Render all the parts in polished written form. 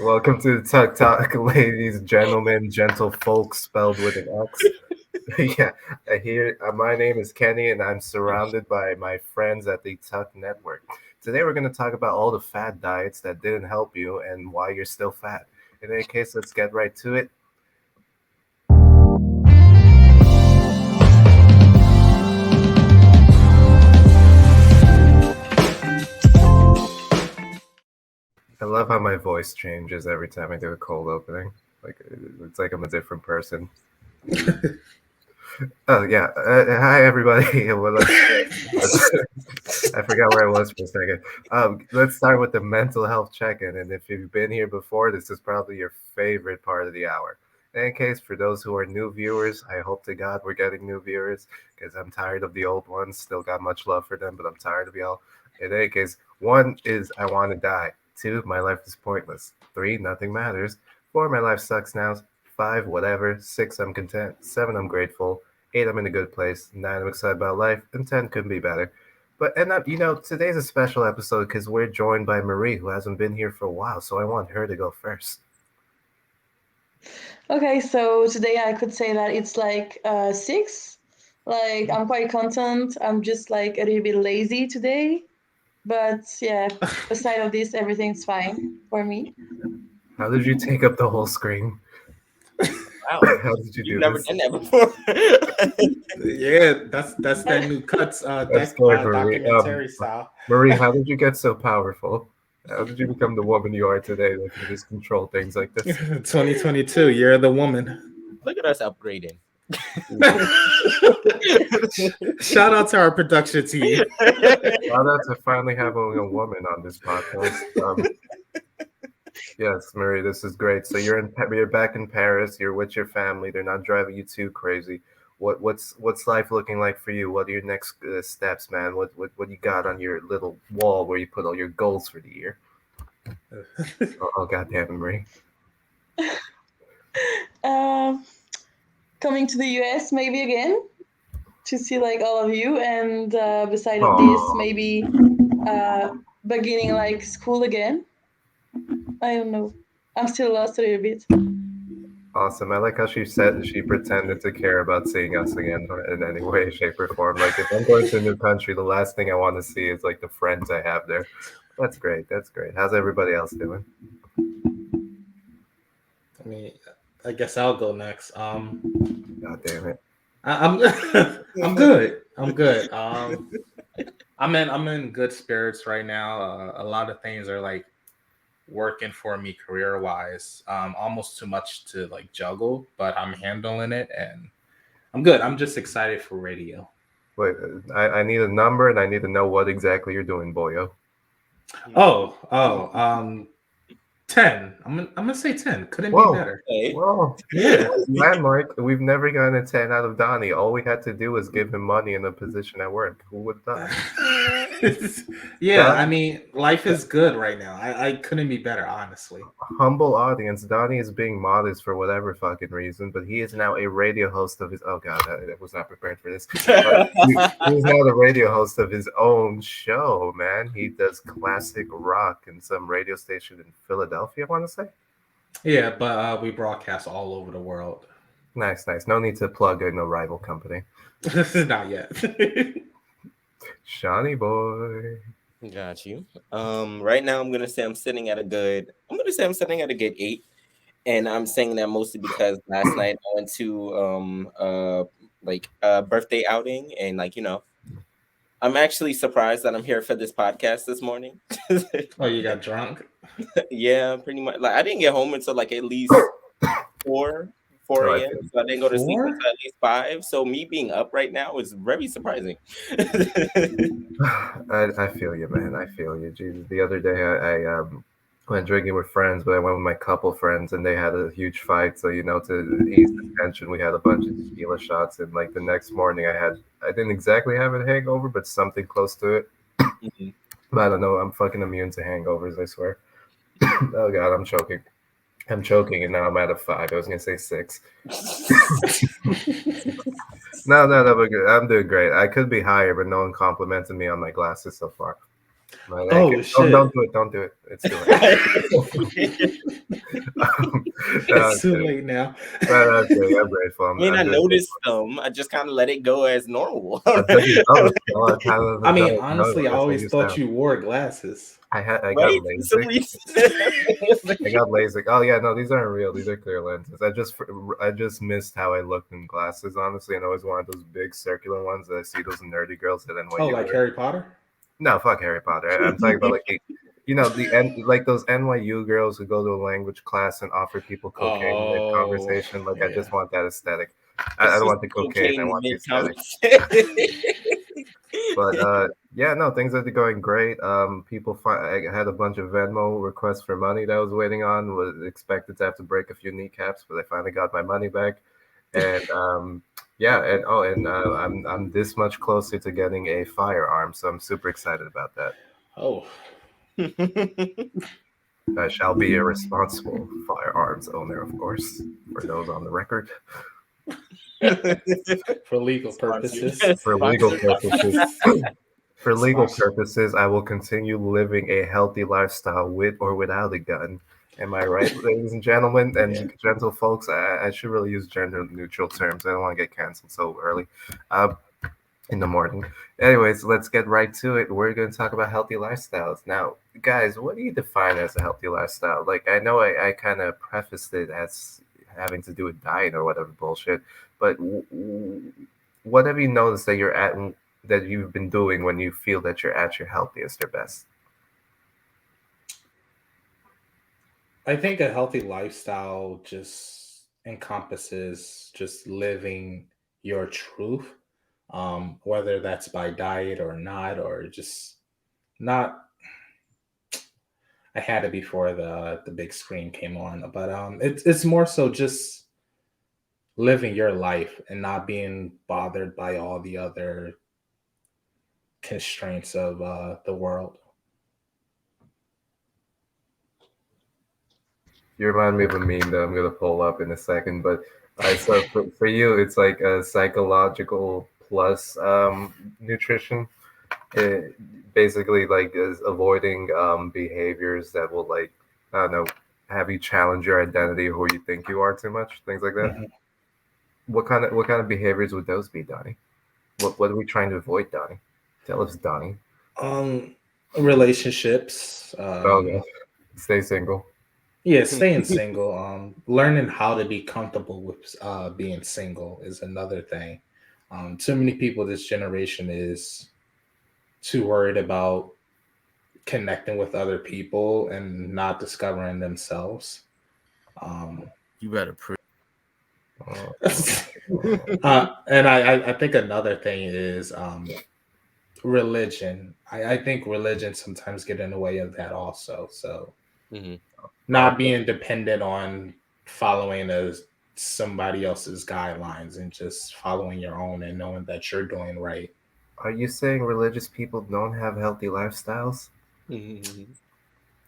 Welcome to the TUC Talk, ladies, gentlemen, gentle folks, spelled with an X. Yeah, here. My name is Kenny, and I'm surrounded by my friends at the TUC Network. Today, we're going to talk about all the fad diets that didn't help you and why you're still fat. In any case, let's get right to it. I love how my voice changes every time I do a cold opening. It's like I'm a different person. Oh yeah. Hi everybody. Well, I forgot where I was for a second. Let's start with the mental health check-in. And if you've been here before, this is probably your favorite part of the hour. In any case, for those who are new viewers, I hope to God we're getting new viewers because I'm tired of the old ones. Still got much love for them, but I'm tired of y'all. In any case, one is I want to die. Two, my life is pointless. Three, nothing matters. Four, my life sucks now. Five, whatever. Six, I'm content. Seven, I'm grateful. Eight, I'm in a good place. Nine, I'm excited about life. And 10 couldn't be better. Today's a special episode because we're joined by Marie, who hasn't been here for a while. So I want her to go first. Okay, so today I could say that it's like 6. Like I'm quite content. I'm just like a little bit lazy today. But yeah, aside of this, everything's fine for me. How did you take up the whole screen? Wow, How did you you've do never this? done that before. Yeah, that's that new cuts That's good, Marie. documentary style. Marie, how did you get so powerful? How did you become the woman you are today that can just control things like this? 2022, you're the woman. Look at us upgrading. Shout out to our production team. Shout out to finally having a woman on this podcast. Yes, Marie, this is great. So you're back in Paris. You're with your family. They're not driving you too crazy. What's life looking like for you? What are your next steps, man? What you got on your little wall where you put all your goals for the year? Oh goddamn it, Marie. Um, Coming to the US maybe again to see like all of you, and beside of this, Aw. maybe uh, beginning like school again. I don't know. I'm still lost a little bit. Awesome. I like how she said she pretended to care about seeing us again in any way, shape, or form. Like if I'm going to a new country, the last thing I want to see is like the friends I have there. That's great. That's great. How's everybody else doing? I mean, I guess I'll go next. God damn it. I'm I'm good. I'm good. I'm in good spirits right now. A lot of things are like working for me career wise. Almost too much to like juggle, but I'm handling it and I'm good. I'm just excited for radio. Wait, I need a number and I need to know what exactly you're doing, boyo. Oh, 10. I'm gonna say 10. Couldn't Whoa. be better. Hey, Well, Yeah. landmark. We've never gotten a 10 out of Donnie. All we had to do was give him money in a position at work. Who would have thought? Yeah, Don- I mean, life is good right now. I couldn't be better, honestly. Humble audience. Donnie is being modest for whatever fucking reason, but he is now a radio host of his. Oh god, I was not prepared for this. But he's now the radio host of his own show. Man, he does classic rock in some radio station in Philadelphia. I want to say. Yeah, but we broadcast all over the world. Nice, nice. No need to plug in a rival company. Not yet. Shawnee boy. got you. Right now I'm gonna say I'm sitting at a good. I'm gonna say I'm sitting at a good 8, and I'm saying that mostly because last night I went to like a birthday outing, and I'm actually surprised that I'm here for this podcast this morning. Oh, you got drunk? Yeah, pretty much. Like I didn't get home until like at least 4 Oh, I a.m. feel- So I didn't go to sleep 4? until at least 5. So me being up right now is very surprising. I feel you, man. I feel you. Jesus, the other day I went drinking with friends, but I went with my couple friends, and they had a huge fight. So to ease the tension, we had a bunch of tequila shots, and like the next morning, I didn't exactly have a hangover, but something close to it. Mhm. But I don't know. I'm fucking immune to hangovers. I swear. Oh god, I'm choking. I'm choking, and now I'm at a 5. I was gonna say 6. No, but good. I'm doing great. I could be higher, but no one complimented me on my glasses so far. Right, Oh don't shit! do it. Don't do it. It's too late. It's too Okay. late now. But I'm kidding. I'm grateful. I mean, I I'm just noticed them. I just kind of let it go as normal. a big notice. I kind of I mean, know honestly, I that's what always you thought sound. you wore glasses. I got Right? LASIK. I got LASIK. Oh yeah, no, these aren't real. These are clear lenses. I just missed how I looked in glasses, honestly, and I always wanted those big circular ones that I see those nerdy girls at Oh, NYU like wear. Harry Potter? No, fuck Harry Potter. I'm talking about like like those NYU girls who go to a language class and offer people cocaine mid Oh, conversation. Like I just yeah. want that aesthetic. I It's don't just want the cocaine. I cocaine want the mid aesthetic. conversation. But yeah, no, things are going great. I had a bunch of Venmo requests for money that I was waiting on. Was expected to have to break a few kneecaps, but I finally got my money back. And yeah, and I'm this much closer to getting a firearm, so I'm super excited about that. Oh, I shall be a responsible firearms owner, of course, for those on the record. for legal Sponsored. purposes. For legal Sponsored. purposes, for legal Sponsor. purposes, I will continue living a healthy lifestyle with or without a gun. Am I right, ladies and gentlemen and gentle folks? I should really use gender neutral terms. I don't want to get canceled so early in the morning. Anyways, let's get right to it. We're going to talk about healthy lifestyles. Now, guys, what do you define as a healthy lifestyle? Like, I know I kind of prefaced it as having to do with diet or whatever bullshit, but what have you noticed that that you've been doing when you feel that you're at your healthiest or best? I think a healthy lifestyle just encompasses just living your truth, whether that's by diet or not, or just not. I had it before the big screen came on, but it's more so just living your life and not being bothered by all the other constraints of the world. You remind me of a meme that I'm going to pull up in a second, but I so for you, it's like a psychological plus nutrition. It basically like is avoiding behaviors that will like I don't know have you challenge your identity or who you think you are too much, things like that. Mhm. What kind of behaviors would those be, Donnie? What are we trying to avoid, Donnie? Tell us, Donnie. Um, Relationships. Oh yeah, stay single. Yeah, staying single. Learning how to be comfortable with being single is another thing. Too many people this generation is too worried about connecting with other people and not discovering themselves. Um, You better prove. Oh, and I think another thing is religion. I think religion sometimes get in the way of that also. So Mhm. not being dependent on following somebody else's guidelines and just following your own and knowing that you're doing right. are you saying religious people don't have healthy lifestyles? Mhm.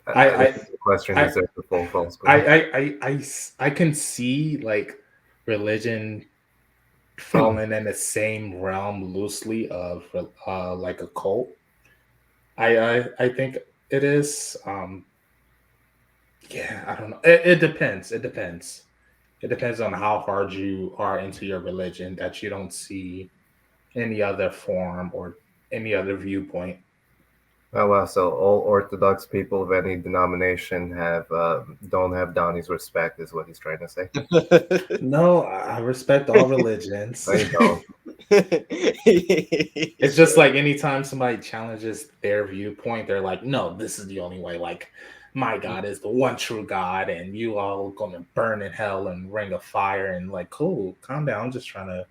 I I think the question I deserves a full phone I screen. I can see like religion falling in the same realm loosely of like a cult. I think it is. Yeah, I don't know. It depends. It depends. It depends on how hard you are into your religion that you don't see any other form or any other viewpoint. Oh wow! So all Orthodox people of any denomination have don't have Donnie's respect, is what he's trying to say. No, I respect all religions. No, you don't. It's just like anytime somebody challenges their viewpoint, they're like, no, this is the only way. Like, my God is the one true God, and you all gonna burn in hell and ring of fire. And like, cool, calm down. I'm just trying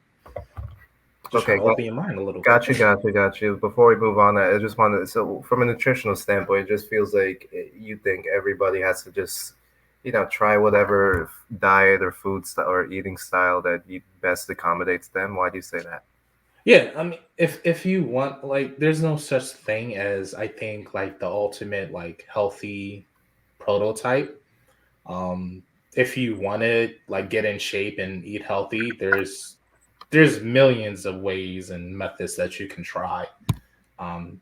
Okay, to open your mind a little bit. got you. Before we move on, I just wanted so from a nutritional standpoint, it just feels like you think everybody has to just try whatever diet or food style or eating style that best accommodates them. Why do you say that? Yeah, I mean, if you want, like, there's no such thing as I think like the ultimate like healthy prototype. Um, if you want to like get in shape and eat healthy, there's millions of ways and methods that you can try.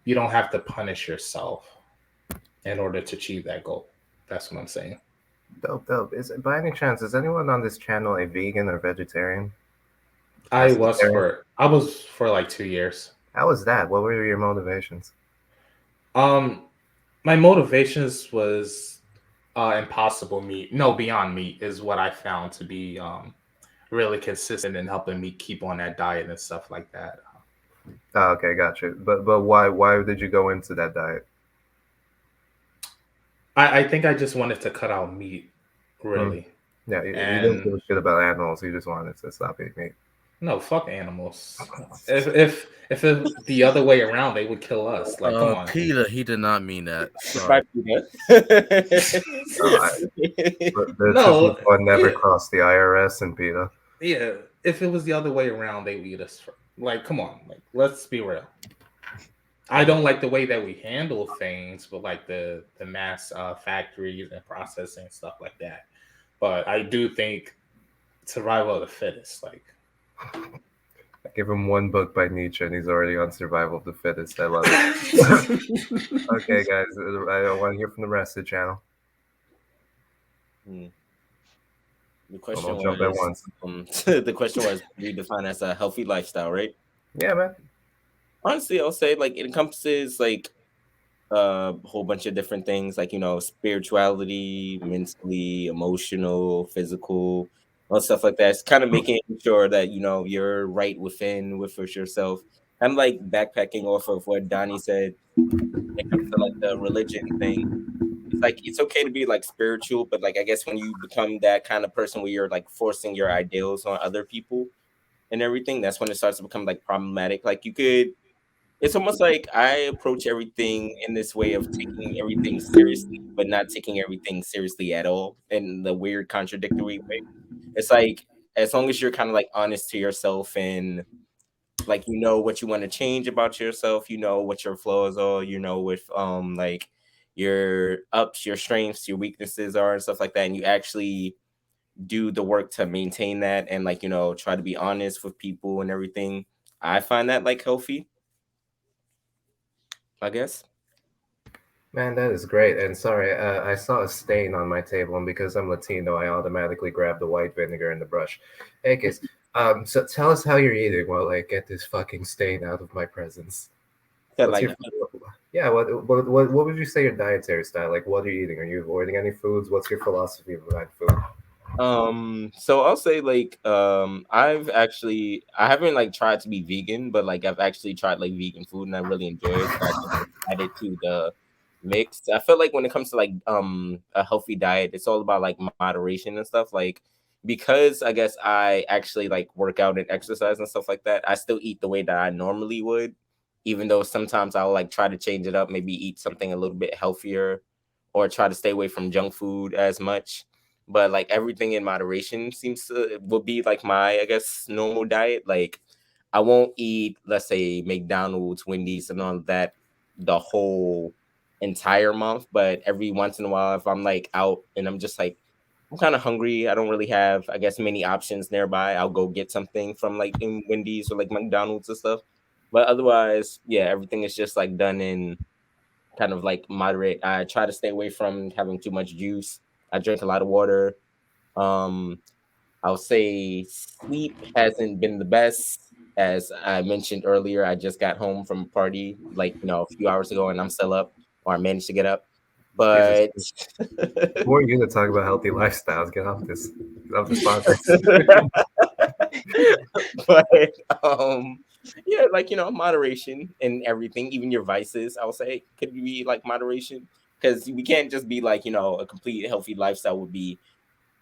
you don't have to punish yourself in order to achieve that goal. That's what I'm saying. Dope. Is by any chance is anyone on this channel a vegan or vegetarian? I Pescatarian? was for like 2 years. How was that? What were your motivations? Um, my motivations was impossible meat. No, Beyond Meat is what I found to be really consistent in helping me keep on that diet and stuff like that. Oh, okay, gotcha. But why did you go into that diet? I think I just wanted to cut out meat, Mm. really. Yeah, you don't And give a shit about animals. You just wanted to stop eating meat. no, fuck animals. If it the other way around, they would kill us. Like, come on. Peter, he did not mean that. Bye, Sorry. Peter. But the two No, people had never yeah, crossed the IRS and PETA. yeah. If it was the other way around, they would eat us. Like, come on. Like, let's be real. I don't like the way that we handle things, but like the mass factories and processing and stuff like that. But I do think survival of the fittest. Like, I give him one book by Nietzsche, and he's already on survival of the fittest. I love it. Okay, guys, I want to hear from the rest of the channel. The question Don't jump at was, once. the question was, we define as a healthy lifestyle, right? Yeah, man. Honestly, I'll say like it encompasses like a whole bunch of different things, like spirituality, mentally, emotional, physical, all stuff like that. It's kind of making sure that you're right within with yourself. I'm like backpacking off of what Donnie said when it comes to like the religion thing. It's like it's okay to be like spiritual, but like I guess when you become that kind of person where you're like forcing your ideals on other people and everything, that's when it starts to become like problematic. Like it's almost like I approach everything in this way of taking everything seriously, but not taking everything seriously at all in the weird contradictory way. It's like as long as you're kind of like honest to yourself and like what you want to change about yourself, what your flaws are, with like your ups, your strengths, your weaknesses are and stuff like that, and you actually do the work to maintain that and like try to be honest with people and everything. I find that like healthy, I guess. Man, that is great. And sorry, I saw a stain on my table, and because I'm Latino, I automatically grabbed the white vinegar and the brush. Hey, kids, so tell us how you're eating while I get this fucking stain out of my presence. Yeah, What's like your yeah? What would you say your dietary style? Like, what are you eating? Are you avoiding any foods? What's your philosophy behind food? so I'll say like I haven't like tried to be vegan, but like I've actually tried like vegan food and I really enjoy it. So I just like, added to the mix. I feel like when it comes to like a healthy diet, it's all about like moderation and stuff. Like because I guess I actually like work out and exercise and stuff like that, I still eat the way that I normally would, even though sometimes I'll like try to change it up, maybe eat something a little bit healthier or try to stay away from junk food as much, but like everything in moderation seems to will be like my I guess normal diet. Like I won't eat, let's say, McDonald's, Wendy's, and all of that the whole entire month, but every once in a while if I'm like out and I'm just like I'm kind of hungry, I don't really have I guess many options nearby, I'll go get something from like in Wendy's or like McDonald's and stuff. But otherwise, yeah, everything is just like done in kind of like moderate. I try to stay away from having too much juice. I drink a lot of water. Um, I'll say sleep hasn't been the best. As I mentioned earlier, I just got home from a party like a few hours ago, and I'm still up, or I managed to get up. Jesus, But who are you to talk about healthy lifestyles? Get off this podcast. but yeah, like moderation in everything, even your vices, I would say could be like moderation, because we can't just be like a complete healthy lifestyle would be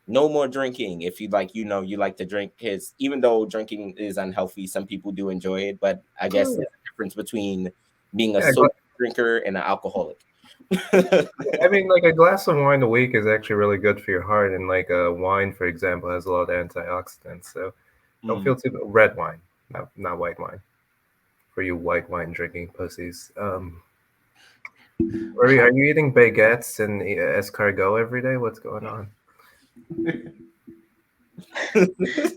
no more drinking. If you like you like to drink, because even though drinking is unhealthy, some people do enjoy it, but I guess Oh, there's a difference between being a yeah, sober drinker and an alcoholic. I mean, like a glass of wine a week is actually really good for your heart, and like wine, for example, has a lot of antioxidants. So don't feel too red wine, not white wine. For you white wine drinking pussies. Are you eating baguettes and escargot every day? What's going on? I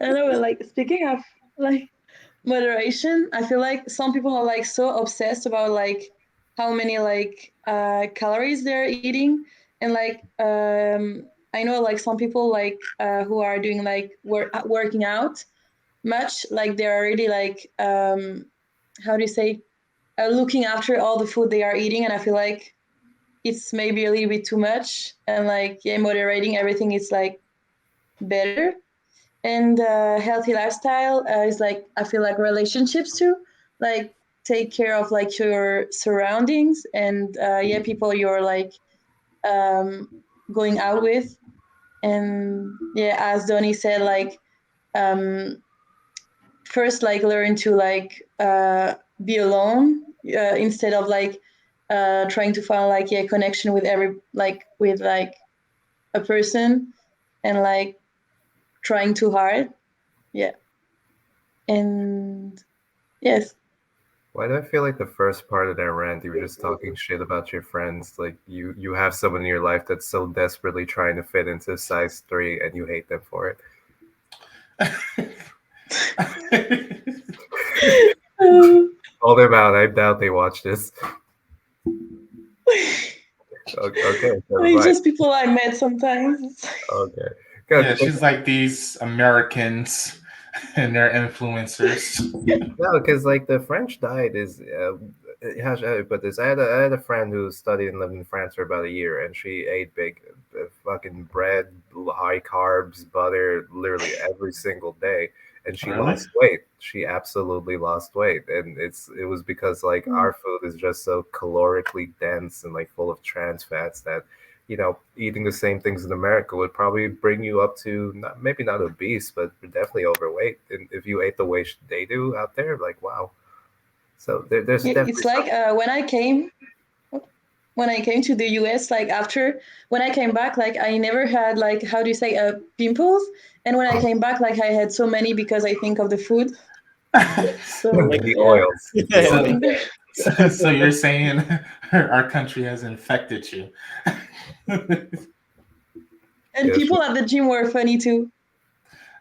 know, like speaking of like moderation. I feel like some people are like so obsessed about like how many like calories they're eating, and like I know like some people like who are doing like working out much, like they're already like how do you say, looking after all the food they are eating, and I feel like it's maybe a little bit too much, and like yeah, moderating everything is like better. And healthy lifestyle is like I feel like relationships too, like take care of like your surroundings, and yeah, people you're like um, going out with. And yeah, as Donnie said, like um, first like learn to like be alone instead of like trying to find like yeah connection with every like with like a person, and like trying too hard. Yeah. And yes. Why do I feel like the first part of that rant, you were just talking shit about your friends? Like you have someone in your life that's so desperately trying to fit into size 3, and you hate them for it. Call them out. I doubt they watch this. Okay, It's just people I met sometimes. Okay. Yeah, she's like these Americans and their influencers. No, because like the French diet is how should I put this? I had a friend who studied and lived in France for about a year, and she ate big fucking bread, high carbs, butter, literally every single day, and she Really? lost weight. She absolutely lost weight, and it was because like our food is just so calorically dense and like full of trans fats that eating the same things in America would probably bring you up to maybe not obese, but definitely overweight. And if you ate the way they do out there, like wow. So there's definitely It's like when I came to the US, like after when I came back, like I never had like how do you say pimples, and when I came back, like I had so many because I think of the food. So like the yeah. oils. So you're saying our country has infected you? And people at the gym were funny too.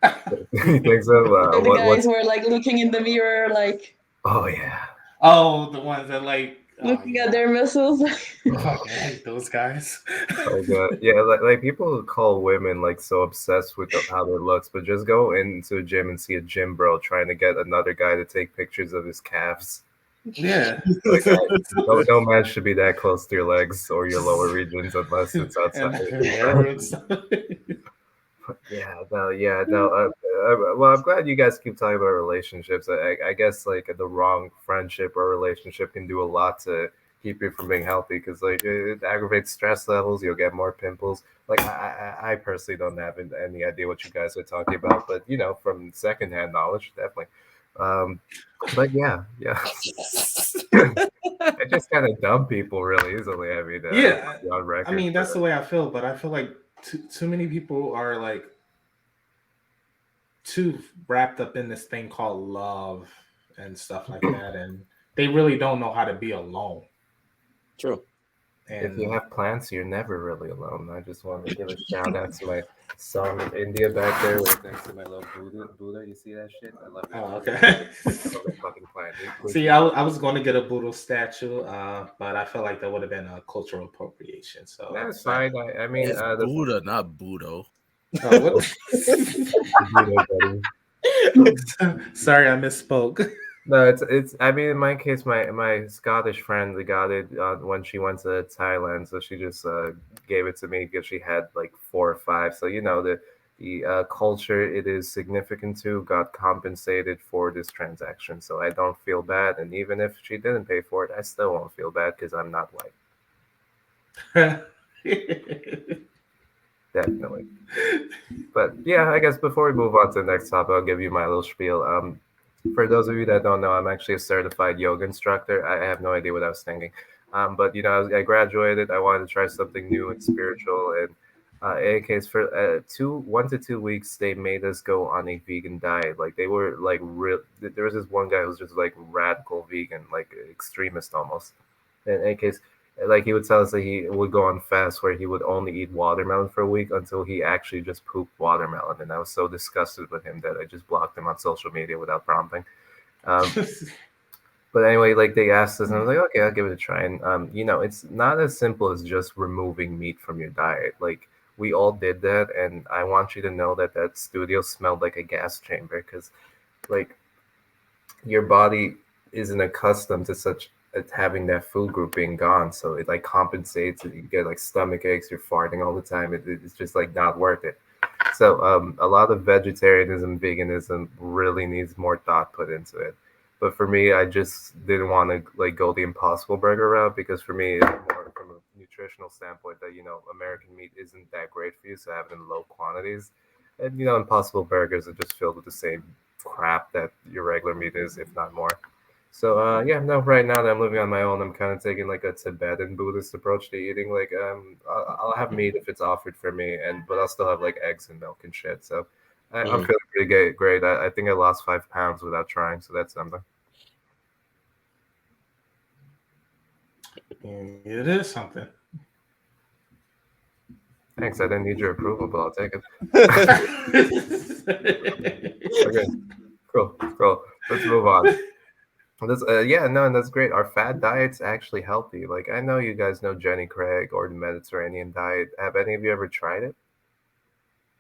You think so? The guys were like looking in the mirror, like Oh yeah. Oh, the ones that like looking at their muscles. Fucking hate those guys. Oh god, yeah, like people call women like so obsessed with how their looks, but just go into a gym and see a gym bro trying to get another guy to take pictures of his calves. Yeah. Like, no man should be that close to your legs or your lower regions unless it's outside. Yeah, no. Well, I'm glad you guys keep talking about relationships. I guess like the wrong friendship or relationship can do a lot to keep you from being healthy because like it aggravates stress levels. You'll get more pimples. Like I personally don't have any idea what you guys are talking about, but from secondhand knowledge, definitely. But yeah. I just kind of dump people really easily. I mean, yeah. on record. I mean, that's the way I feel, but I feel like too many people are like too wrapped up in this thing called love and stuff like that, and they really don't know how to be alone. True. And if you have plants, you're never really alone. I just want to give a shout out to my song of India back there, right next to my little Buddha. You see that shit? I love that. Oh, okay. I love that fucking plant. See, I was going to get a Buddha statue, but I felt like that would have been a cultural appropriation. So that's fine. I mean, it's Buddha, not Budo. Oh, what? Sorry, I misspoke. No, it's. I mean, in my case, my Scottish friend got it when she went to Thailand, so she just gave it to me because she had like 4 or 5. So the culture it is significant to got compensated for this transaction, so I don't feel bad. And even if she didn't pay for it, I still won't feel bad because I'm not white. Definitely. But yeah, I guess before we move on to the next topic, I'll give you my little spiel. For those of you that don't know, I'm actually a certified yoga instructor. I have no idea what I was thinking. But I graduated. I wanted to try something new and spiritual. And in any case, for 1 to 2 weeks, they made us go on a vegan diet. Like they were like real. There was this one guy who was just like radical vegan, like extremist almost. In any case, like he would tell us that he would go on fast where he would only eat watermelon for a week until he actually just pooped watermelon. And I was so disgusted with him that I just blocked him on social media without prompting. But anyway, like they asked us, and I was like, okay, I'll give it a try. And it's not as simple as just removing meat from your diet. Like we all did that, and I want you to know that that studio smelled like a gas chamber because, like, your body isn't accustomed to such having that food group being gone, so it like compensates. You get like stomach aches, you're farting all the time. It's just like not worth it. So a lot of vegetarianism, veganism really needs more thought put into it. But for me, I just didn't want to like go the Impossible Burger route because for me, it's more from a nutritional standpoint that American meat isn't that great for you, so have it in low quantities. And Impossible Burgers are just filled with the same crap that your regular meat is, if not more. So yeah, no. Right now that I'm living on my own, I'm kind of taking like a Tibetan Buddhist approach to eating. Like I'll have meat if it's offered for me, but I'll still have like eggs and milk and shit. So I'm feeling pretty great. I think I lost 5 pounds without trying, so that's something. It is something. Thanks. I didn't need your approval, but I'll take it. Okay, cool. Let's move on. And that's great. Are fad diets actually healthy? Like I know you guys know Jenny Craig or the Mediterranean diet. Have any of you ever tried it?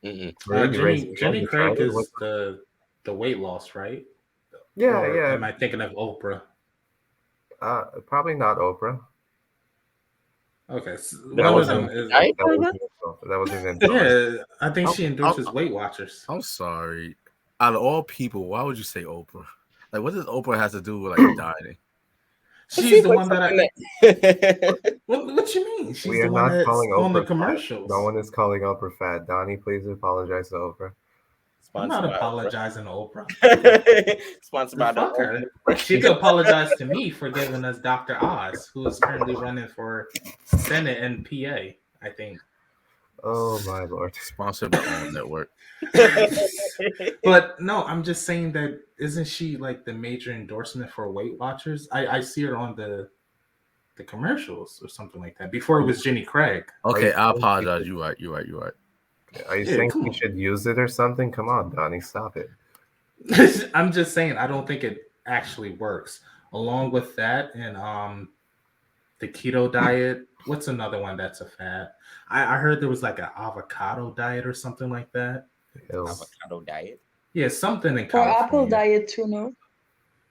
Jenny Craig is the weight loss, right? Yeah, or yeah. Am I thinking of Oprah? Probably not Oprah. Okay, so That one of them is. That wasn't endorsed. Yeah, I think she endorses Weight Watchers. I'm sorry. Out of all people, why would you say Oprah? Like, what does Oprah have to do with like dieting? She's the one that What you mean? She's the one that's on the commercials. No one is calling Oprah fat. Donnie, please apologize to Oprah. I'm not apologizing to Oprah. Sponsored by her. She could apologize to me for giving us Dr. Oz, who is currently running for Senate and PA, I think. Oh my Lord. Sponsored by All Network. But no, I'm just saying that isn't she like the major endorsement for Weight Watchers? I see her on the commercials or something like that. Before it was Jenny Craig. Okay, I apologize. You're right. Are you saying you should use it or something? Come on, Donnie, stop it. I'm just saying I don't think it actually works. Along with that and the keto diet, what's another one that's a fad? I heard there was like an avocado diet or something like that. Avocado diet? Yeah, something in California. Or apple diet too, no?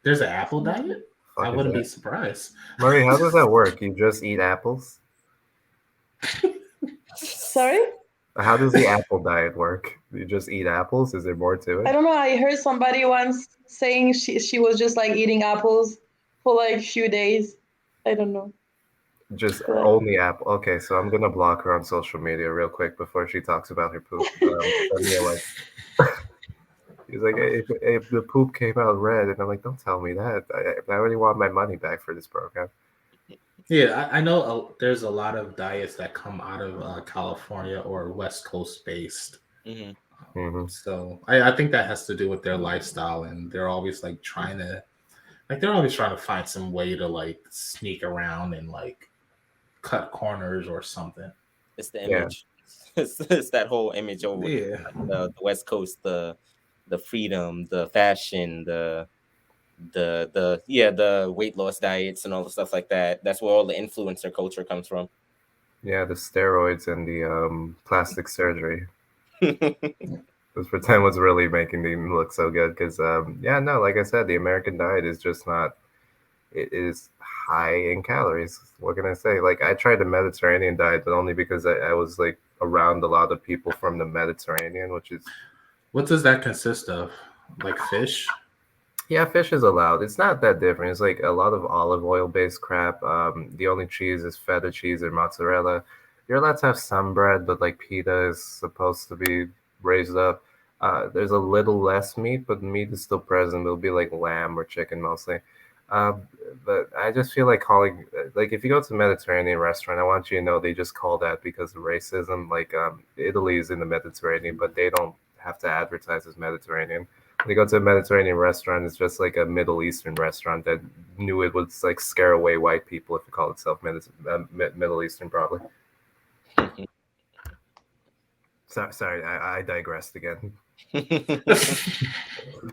There's an apple diet? I wouldn't be surprised. Murray, how does that work? You just eat apples? Sorry? How does the apple diet work? You just eat apples? Is there more to it? I don't know. I heard somebody once saying she was just like eating apples for like a few days. I don't know. Just only apple. Okay, so I'm gonna block her on social media real quick before she talks about her poop. He's like, if the poop came out red, and I'm like, don't tell me that. I already want my money back for this program. Yeah, I know there's a lot of diets that come out of California or West Coast based. So I think that has to do with their lifestyle, and they're always like trying to find some way to like sneak around and like cut corners or something. It's the image. Yeah. It's that whole image over the West Coast, the freedom, the fashion, the weight loss diets and all the stuff like that. That's where all the influencer culture comes from. Yeah, the steroids and the plastic surgery. Let's pretend what's really making them look so good. Because like I said, the American diet is just not. It is high in calories. What can I say? Like I tried the Mediterranean diet, but only because I was like around a lot of people from the Mediterranean, which is. What does that consist of? Like fish? Yeah, fish is allowed. It's not that different. It's like a lot of olive oil based crap. The only cheese is feta cheese or mozzarella. You're allowed to have some bread, but like pita is supposed to be raised up. There's a little less meat, but meat is still present. It'll be like lamb or chicken mostly. But I just feel like calling, like if you go to a Mediterranean restaurant, I want you to know they just call that because of racism. Like Italy is in the Mediterranean, but they don't have to advertise as Mediterranean. When you go to a Mediterranean restaurant, it's just like a Middle Eastern restaurant that knew it would like scare away white people if it called itself Middle Eastern, probably. Sorry, I digressed again.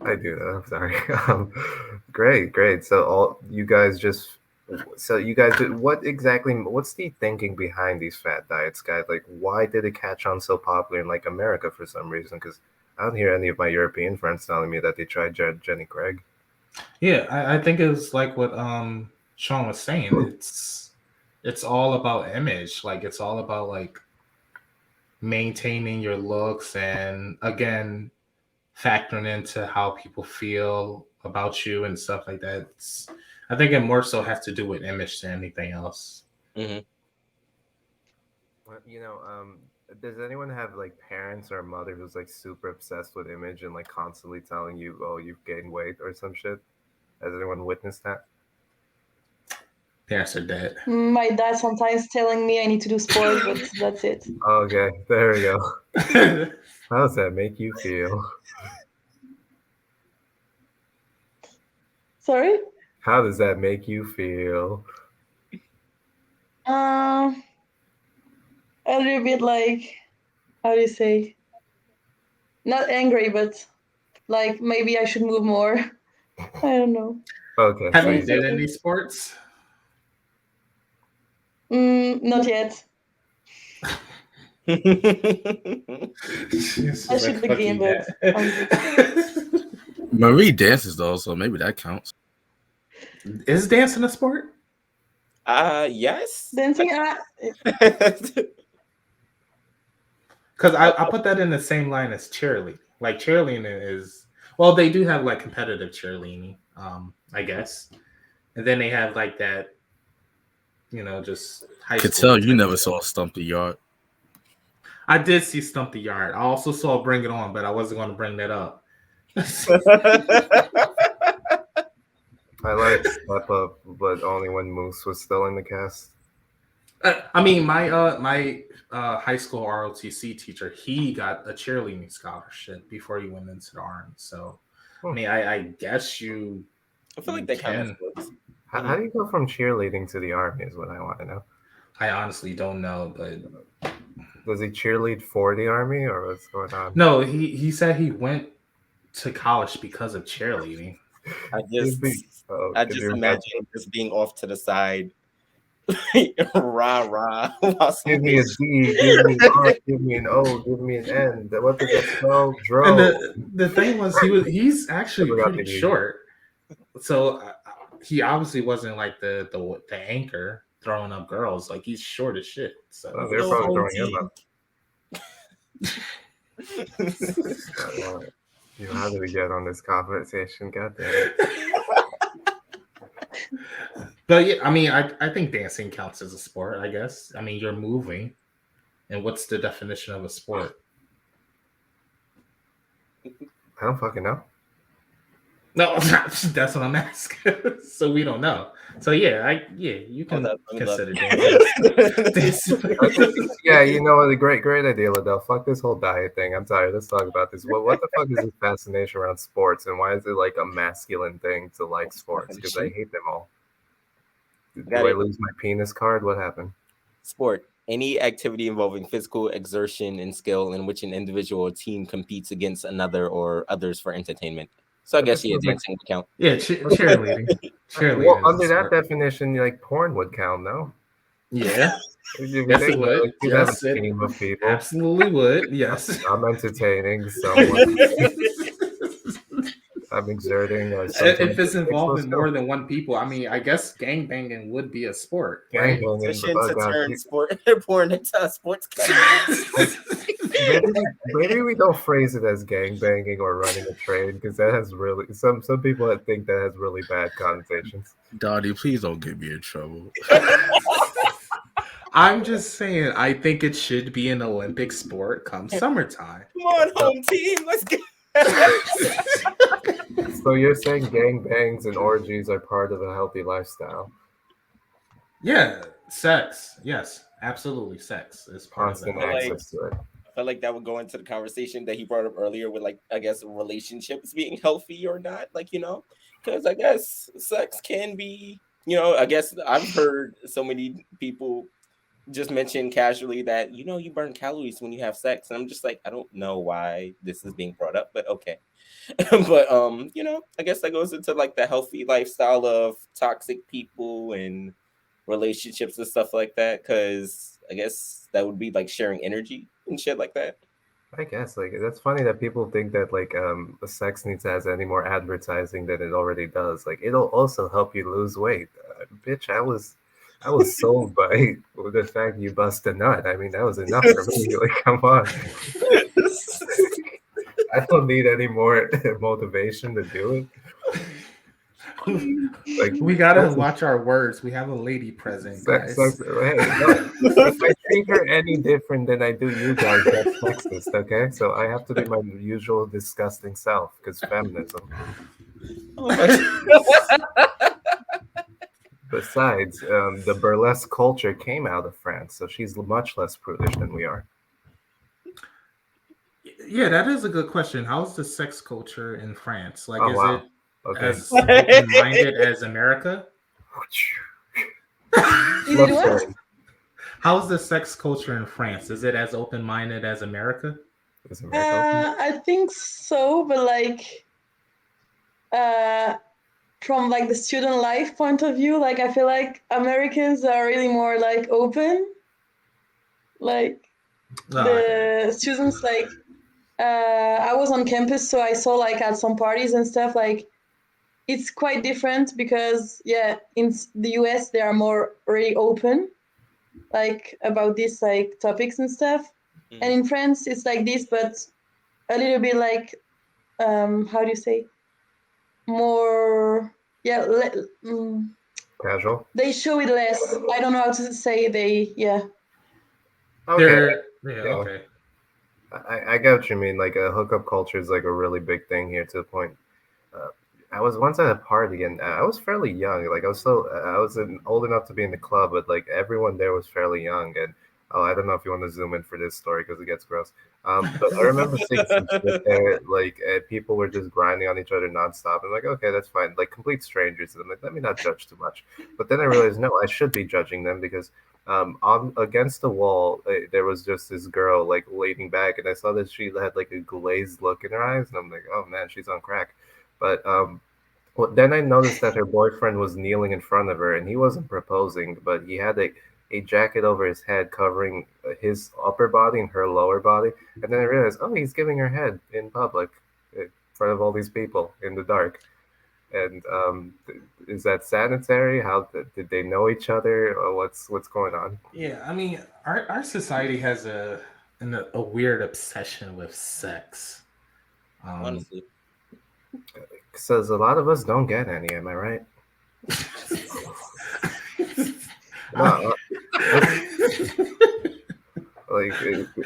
I do that. I'm sorry. Great. So you guys, what exactly? What's the thinking behind these fat diets, guys? Like, why did it catch on so popular in like America for some reason? Because I don't hear any of my European friends telling me that they tried Jenny Craig. Yeah, I think it's like what Sean was saying. It's all about image. Like it's all about like maintaining your looks and again factoring into how people feel about you and stuff like that. I think it more so has to do with image than anything else. Mm-hmm. Does anyone have like parents or a mother who's like super obsessed with image and like constantly telling you, "Oh, you've gained weight" or some shit? Has anyone witnessed that? Parents are dead. My dad sometimes telling me I need to do sport, but that's it. Okay, there we go. How does that make you feel? Sorry. How does that make you feel? Uh, a little bit like, how do you say? Not angry, but like maybe I should move more. I don't know. Okay, Have so you you did get any sports? Not yet. She's I like, should fuck begin, you, but I'm good. Dad. Marie dances though, so maybe that counts. Is dancing a sport? Yes. Dancing, Because I put that in the same line as cheerleading. Like cheerleading is well, they do have like competitive cheerleading, I guess, and then they have like that, just high Could school tell you type never stuff. saw Stump the Yard. I did see Stump the Yard. I also saw Bring It On, but I wasn't going to bring that up. I like Step Up, but only when Moose was still in the cast. I mean, my high school ROTC teacher, he got a cheerleading scholarship before he went into the army. So, I mean, I guess you I feel like you they kind of can. sports. How do you go from cheerleading to the army? Is what I want to know. I honestly don't know, but Does he cheerlead for the army, or what's going on? no, he said he went to college because of cheerleading. I You'd just be- oh, I could just you imagine? imagine just being off to the side, rah rah, while Give me a somebody's D, give me an R, give me an O, give me an N. What does that spell? And Dro. the thing was, he's I actually forgot the pretty E. short, so he obviously wasn't like the anchor throwing up girls. Like he's short as shit. Oh, So they're little probably home throwing him team. up. How did we get on this conversation? God damn it. But yeah, I mean, I think dancing counts as a sport. I guess. I mean, you're moving, and what's the definition of a sport? I don't fucking know. No, that's what I'm asking. So we don't know. So yeah, you can consider dancing. Yeah, you know what? A great idea, Liddell. Fuck this whole diet thing. I'm tired. Let's talk about this. What the fuck is this fascination around sports, and why is it like a masculine thing to like sports? Because I hate them all. Do I lose my penis card? What happened? Sport. Any activity involving physical exertion and skill in which an individual or team competes against another or others for entertainment. So I guess dancing would count. Yeah, cheerleading. Cheerleading. Well, under that definition, like porn would count, no? Yeah. If Yes, it would. like, you'd have a team of people. Absolutely would. Yes. I'm entertaining someone. I'm exerting. If it's involving more than one people, I mean, I guess gangbanging would be a sport. Right? To turn sport porn into a sports. Maybe we don't phrase it as gangbanging or running a train because that has really some people think that has really bad connotations. Dottie, please don't get me in trouble. I'm just saying, I think it should be an Olympic sport come summertime. Come on, home team, let's get. So you're saying gangbangs and orgies are part of a healthy lifestyle? Yeah, sex. Yes, absolutely. Sex is part constant of access to it. I feel like that would go into the conversation that he brought up earlier with, like, I guess relationships being healthy or not, like, because I guess sex can be, I guess I've heard so many people just mentioned casually that you burn calories when you have sex, and I'm just like, I don't know why this is being brought up, but okay. But I guess that goes into like the healthy lifestyle of toxic people and relationships and stuff like that, because I guess that would be like sharing energy and shit like that. I guess like that's funny that people think that like the sex needs to has any more advertising than it already does. Like it'll also help you lose weight. Bitch, I was sold by the fact you bust a nut. I mean, that was enough for me. Like, come on. I don't need any more motivation to do it. Like We gotta sex, watch our words. We have a lady present, sex, guys. sex. Hey, no, if I treat her any different than I do you guys, that's sexist. Okay, so I have to be my usual disgusting self because feminism. Oh my Besides, the burlesque culture came out of France, so she's much less prudish than we are. Yeah, that is a good question. How's the sex culture in France? Like, Oh is it wow. Okay. as open-minded as America? Is Love it what? story. How's the sex culture in France? Is it as open-minded as America? Is America open? I think so, but like uh, from like the student life point of view, like I feel like Americans are really more like open. Like Oh, okay. the students, like I was on campus, so I saw like at some parties and stuff. Like it's quite different because yeah, in the US they are more really open, like about these like topics and stuff. And in France it's like this, but a little bit like how do you say, more yeah Casual. they show it less. I don't know how to say they yeah. Okay. Yeah, Yeah. okay. I get what you mean. Like a hookup culture is like a really big thing here to the point. Uh, I was once at a party and I was fairly young. Like I wasn't old enough to be in the club, but like everyone there was fairly young. And oh, I don't know if you want to zoom in for this story because it gets gross. But I remember seeing some shit there. Like people were just grinding on each other nonstop. I'm like, okay, that's fine. Like complete strangers. And I'm like, let me not judge too much. But then I realized, no, I should be judging them because on against the wall there was just this girl like leaning back, and I saw that she had like a glazed look in her eyes, and I'm like, oh man, she's on crack. But well, then I noticed that her boyfriend was kneeling in front of her, and he wasn't proposing, but he had a jacket over his head covering his upper body and her lower body. And then I realized, oh, he's giving her head in public in front of all these people in the dark. And is that sanitary? How did they know each other? Or what's going on? Yeah, I mean, our society has a weird obsession with sex. Honestly. Says a lot of us don't get any. Am I right? No, like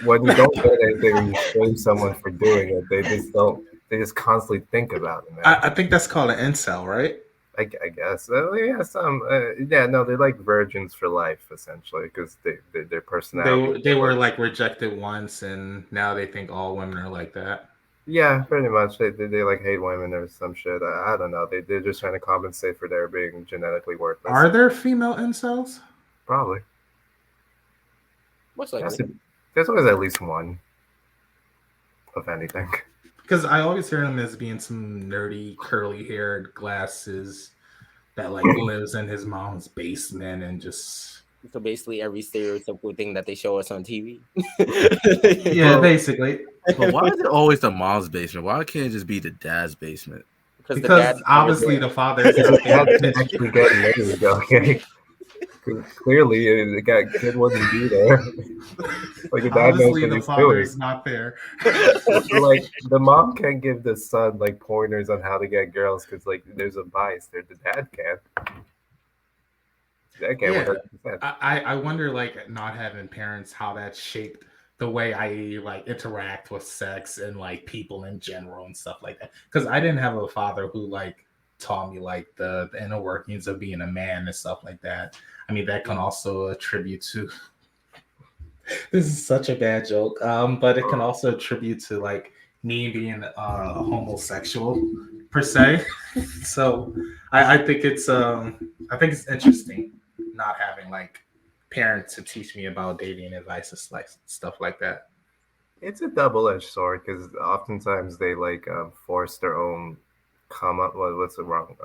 when you don't get anything and you shame someone for doing it, they just don't. They just constantly think about it, man. I think that's called an incel, right? I guess. Yeah, yeah, no, they're like virgins for life, essentially, because their personality. They were like rejected once, and now they think all women are like that. Yeah, pretty much. They like hate women or some shit. I don't know. They're just trying to compensate for their being genetically worthless. Are there female incels? Probably. Most likely. There's always at least one, of anything. Because I always hear him as being some nerdy, curly-haired glasses that like lives in his mom's basement and just So basically, every stereotypical thing that they show us on TV. yeah, Well, basically. But why is it always the mom's basement? Why can't it just be the dad's basement? Because obviously the father is The dad actually getting married, okay? Clearly, the kid wouldn't be there. Like the dad knows obviously what the he's father doing. is not there. Like the mom can't give the son like pointers on how to get girls because like there's a bias there. The dad can. That can Yeah. 100%. I wonder like not having parents how that shaped the way I like interact with sex and like people in general and stuff like that. Because I didn't have a father who like taught me like the inner workings of being a man and stuff like that. I mean that can also attribute to this is such a bad joke. But it can also attribute to like me being homosexual per se. So I think it's interesting not having like parent to teach me about dating advice and like stuff like that. It's a double-edged sword because oftentimes they like force their own come up. What's the wrong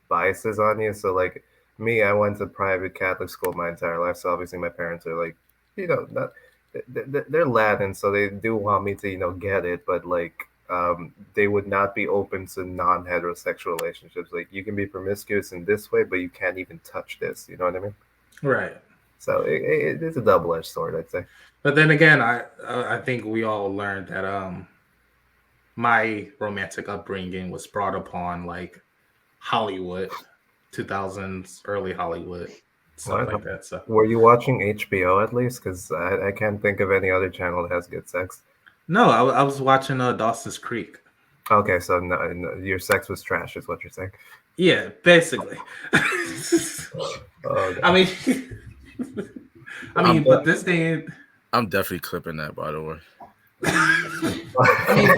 biases on you? So like me, I went to private Catholic school my entire life. So obviously my parents are like, not they're Latin, so they do want me to get it, but like they would not be open to non-heterosexual relationships. Like you can be promiscuous in this way, but you can't even touch this. You know what I mean? Right. So it is a double-edged sword, I'd say. But then again, I think we all learned that my romantic upbringing was brought upon like Hollywood, 2000s, early Hollywood, stuff like that. So Were you watching HBO at least? Because I can't think of any other channel that has good sex. no, I was watching Dawson's Creek. Okay, so no, your sex was trash, is what you're saying. Yeah, basically. Oh, I mean, but this day, I'm definitely clipping that, by the way. I mean,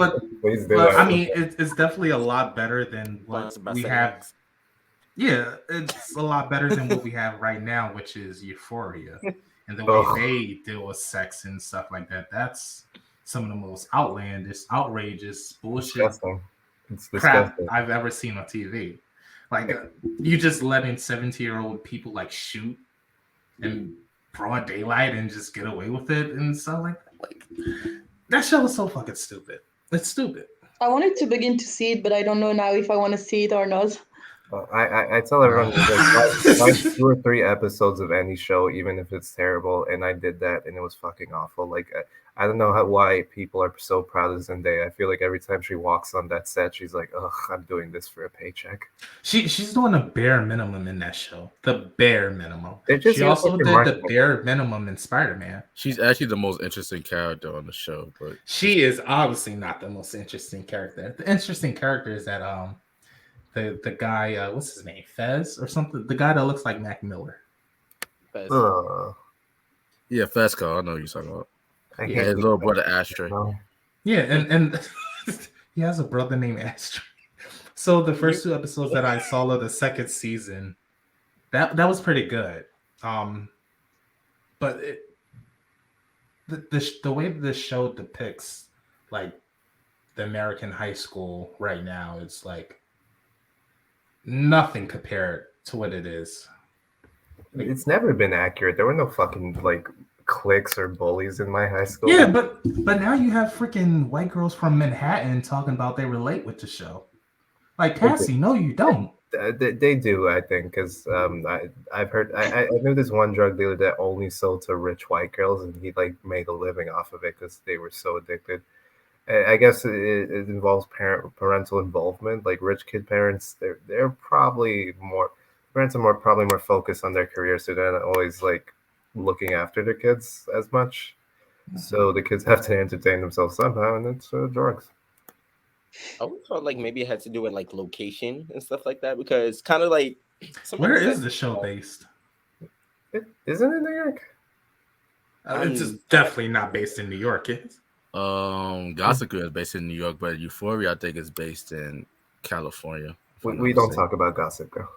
please do but that. I mean, it's definitely a lot better than what we have. Yeah, it's a lot better than what we have right now, which is Euphoria, and the way they deal with sex and stuff like that. That's some of the most outlandish, outrageous bullshit It's crap disgusting. I've ever seen on TV. Like you just letting 70-year-old people like shoot in broad daylight and just get away with it and stuff like that. Like that show is so fucking stupid. It's stupid. I wanted to begin to see it, but I don't know now if I want to see it or not. I tell everyone like 2 or 3 episodes of any show, even if it's terrible, and I did that, and it was fucking awful. Like I don't know why people are so proud of Zendaya. I feel like every time she walks on that set, she's like, "Ugh, I'm doing this for a paycheck." She's doing a bare minimum in that show. The bare minimum. She also did the bare minimum in Spider-Man. She's actually the most interesting character on the show, but she is obviously not the most interesting character. The interesting character is that the guy, what's his name, Fez or something? The guy that looks like Mac Miller. Fez. Yeah, Fesco. I know you're talking about. Yeah, his little brother Ashtray. Yeah, and he has a brother named Ashtray. So the first 2 episodes that I saw of the second season, that was pretty good. But the way this show depicts like the American high school right now, it's like nothing compared to what it is. It's never been accurate. There were no fucking like cliques or bullies in my high school. Yeah, but now you have freaking white girls from Manhattan talking about they relate with the show. Like Cassie, no, you don't. They do, I think, because I've heard I knew this one drug dealer that only sold to rich white girls, and he like made a living off of it because they were so addicted. I guess it involves parental involvement. Like rich kid parents, they're probably more parents are probably more focused on their careers, so they're not always like looking after their kids as much. So the kids have to entertain themselves somehow, and it's drugs. I would thought like maybe it had to do with like location and stuff like that, because kind of like where is the show based? Isn't it New York? It's just definitely not based in New York. Gossip Girl is based in New York, but Euphoria I think is based in California. We don't talk about Gossip Girl.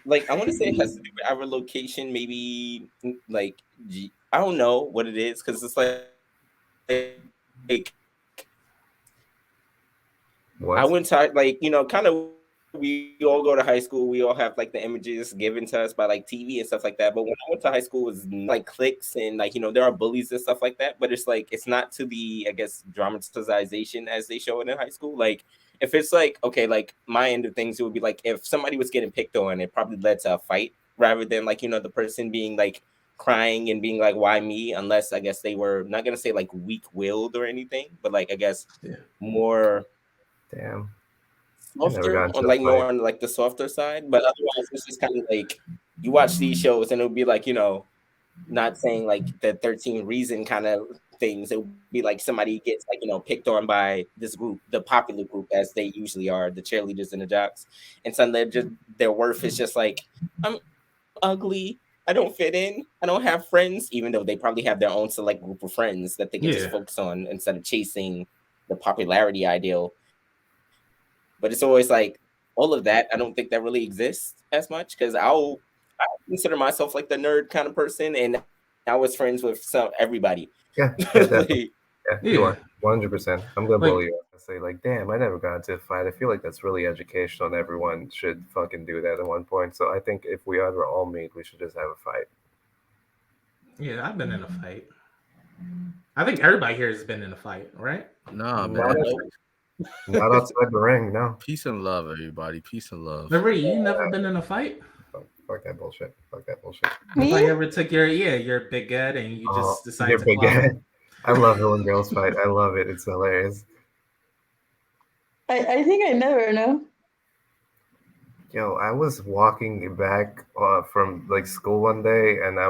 Like I want to say it has to do with our location, maybe like I don't know what it is, because it's like what? I went to like kind of we all go to high school, we all have like the images given to us by like TV and stuff like that. But when I went to high school, it was like cliques and like there are bullies and stuff like that. But it's like it's not to the, I guess, dramatization as they show it in high school. Like if it's like okay, like my end of things, it would be like if somebody was getting picked on, it probably led to a fight rather than like the person being like crying and being like, why me? Unless I guess they were not gonna say like weak-willed or anything, but like I guess more softer, or like more on like the softer side. But otherwise it's just kind of like you watch these shows and it'll be like not saying like the 13 reason kind of things. It would be like somebody gets like picked on by this group, the popular group, as they usually are, the cheerleaders and the jocks, and suddenly just their worth is just like, I'm ugly, I don't fit in, I don't have friends, even though they probably have their own select group of friends that they can just focus on instead of chasing the popularity ideal. But it's always like all of that, I don't think that really exists as much, because I'll consider myself like the nerd kind of person, and I was friends with everybody. Yeah, Like, you are 100%. I'm gonna Like- bully you. I say like, damn, I never got into a fight. I feel like that's really educational, and everyone should fucking do that at one point. So I think if we ever all meet, we should just have a fight. Yeah, I've been in a fight. I think everybody here has been in a fight, right? Nah, Not, man. not outside the ring, no. Peace and love, everybody. Peace and love. Marie, you never been in a fight? Fuck that bullshit. Fuck that bullshit. Nobody Me? ever took your big head and you just decided you're to big clock head. it? I love it when girls fight. I love it. It's hilarious. I think I never know. Yo, I was walking back from like school one day, and I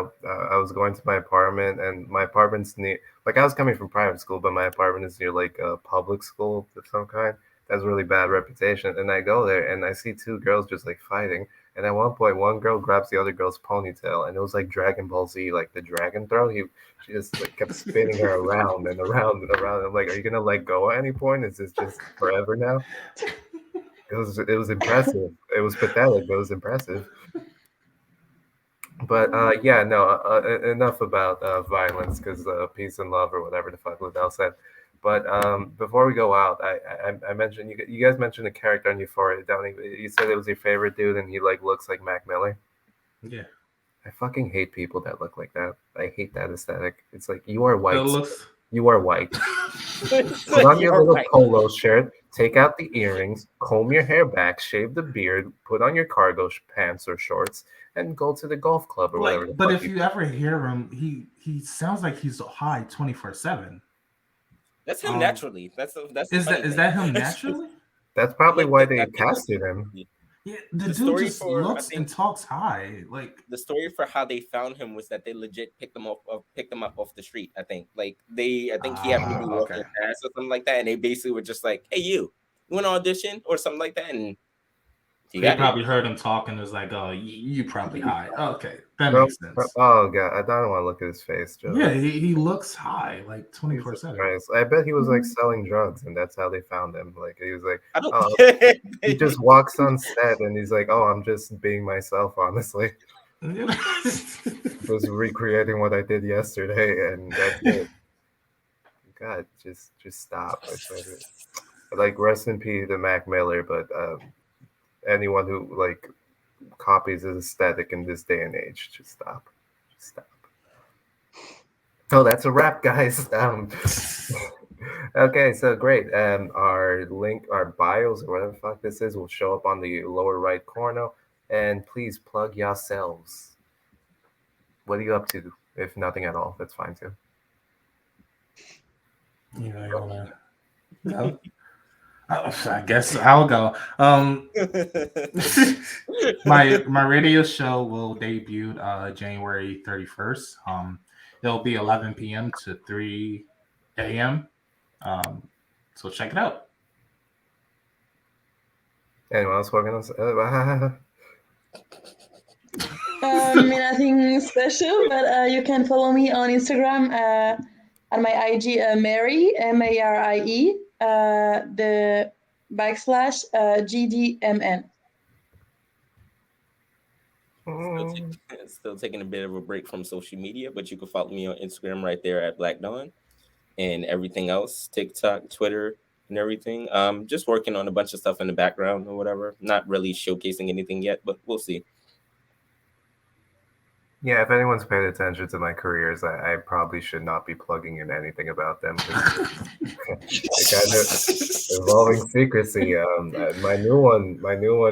was going to my apartment, and my apartment's near. Like I was coming from private school, but my apartment is near like a public school of some kind. That's a really bad reputation. And I go there, and I see two girls just like fighting. And at one point, one girl grabs the other girl's ponytail, and it was like Dragon Ball Z, like the dragon throw. She just like kept spinning her around and around and around. I'm like, are you gonna let go at any point? Is this just forever now? It was impressive. It was pathetic, but it was impressive. But yeah, no. Enough about violence, because peace and love, or whatever the fuck Liddell said. But before we go out, I mentioned you guys mentioned a character on Euphoria. Downey, you said it was your favorite dude, and he like looks like Mac Miller. Yeah. I fucking hate people that look like that. I hate that aesthetic. It's like you are white. It looks You are white. Put on your little polo shirt, take out the earrings, comb your hair back, shave the beard, put on your cargo pants or shorts, and go to the golf club or whatever. like, but if you ever hear him, he sounds like he's high 24/7. that's him naturally. That's Is that him naturally? That's probably Like, why that- they that- casted him. Yeah, The the dude story just for, I looks think- and talks high. Like The story for how they found him was that they legit picked him up off the street. I think he happened to be walking okay. past or something like that, and they basically were just like, "Hey, you want to audition or something like that?" And he they got probably heard him talking. Was like, oh, you probably high. Okay, that No, makes sense. oh god, I don't want to look at his face. Joe. Yeah, he looks high, like Jesus 24/7. Christ. I bet he was like selling drugs, and that's how they found him. Like he was like, I don't. oh, he just walks on set, and he's like, "Oh, I'm just being myself." Honestly, just recreating what I did yesterday, and that's it. God, just stop. Like rest in peace to Mac Miller, but anyone who like copies his aesthetic in this day and age, just stop. Just stop. Oh, that's a wrap, guys. Okay, so great. Our link, our bios, or whatever the fuck this is, will show up on the lower right corner. And please plug yourselves. What are you up to? If nothing at all, that's fine too. You wanna go? I guess I'll go. My radio show will debut January 31st. It'll be 11 p.m. to 3 a.m. So check it out. Anyone else working on? Nothing special, but you can follow me on Instagram on my IG, Mary Marie, the / GDMN. Still taking a bit of a break from social media, but you can follow me on Instagram right there at Black Dawn, and everything else, TikTok, Twitter, and everything. Just working on a bunch of stuff in the background or whatever. Not really showcasing anything yet, but we'll see. Yeah, if anyone's paid attention to my careers, I probably should not be plugging in anything about them. It's kind of involving secrecy. My new one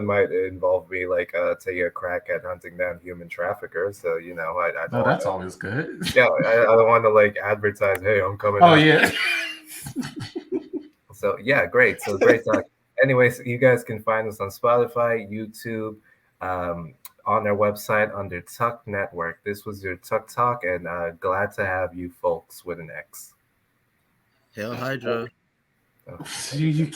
might involve me like taking a crack at hunting down human traffickers. So I don't. That's always good. Yeah, I don't want to like advertise. Hey, I'm coming. Oh out. yeah. So yeah, great. So great talk. Anyways, you guys can find us on Spotify, YouTube, on our website under TUC Network. This was your TUC Talk, and glad to have you folks with an X. Hail Hydra. You